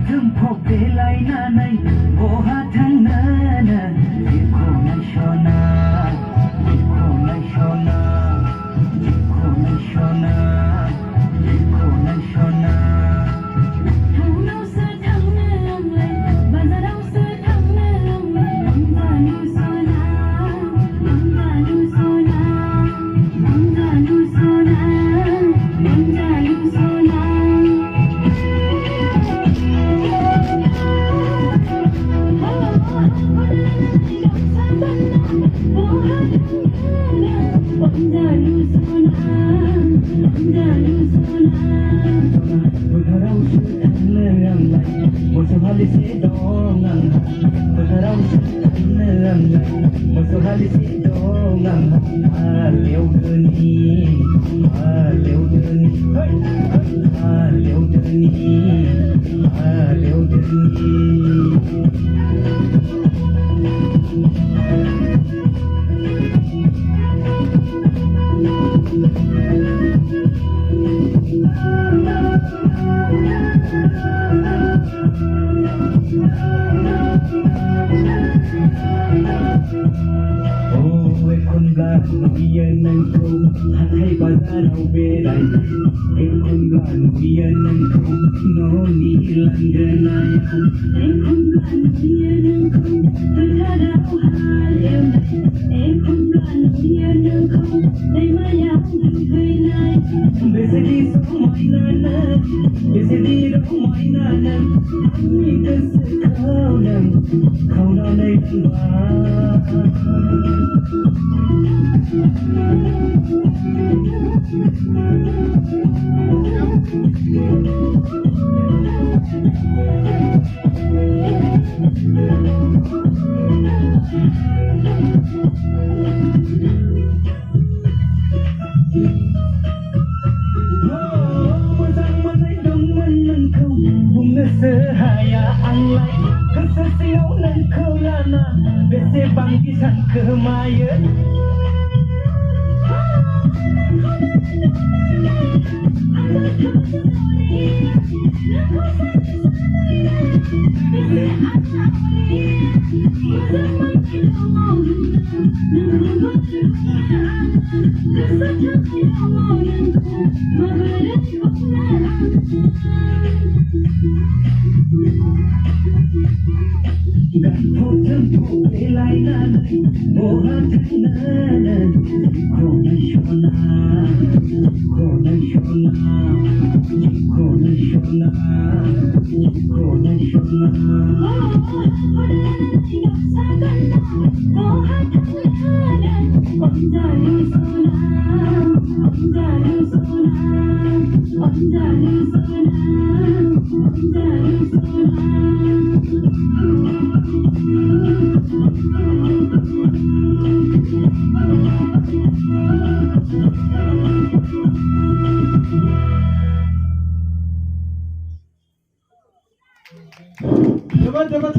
Jwmfob Delainanwi बहा थांनो जिखौ नायस'ना जिखौ नायस'ना जिखौ नायस'ना जिखौ नायस'ना थाउनावसो थांनो आंलाय बाजारावसो थांनो आंलाय नोंजानु सना नोंजानु सना नोंजानु सना नोंजानु सना Hai bazarau berai ekon gan bianan kau noni langganai ekon gan bianan kau berharap hal eunai ekon gan bianan kau dai mayang thunai besedi somai nana besedi romai nana ni kas kau na nai ba Sehaya anglai kesesiau nan kelana bese bangkisan kemaya Ganfob Jwmfob Delainanwi bहा थांनो जिखौ नायस'ना जिखौ नायस'ना जिखौ नायस'ना जिखौ नायस'ना Onjalu sona onjalu sona onjalu sona onjalu sona Coba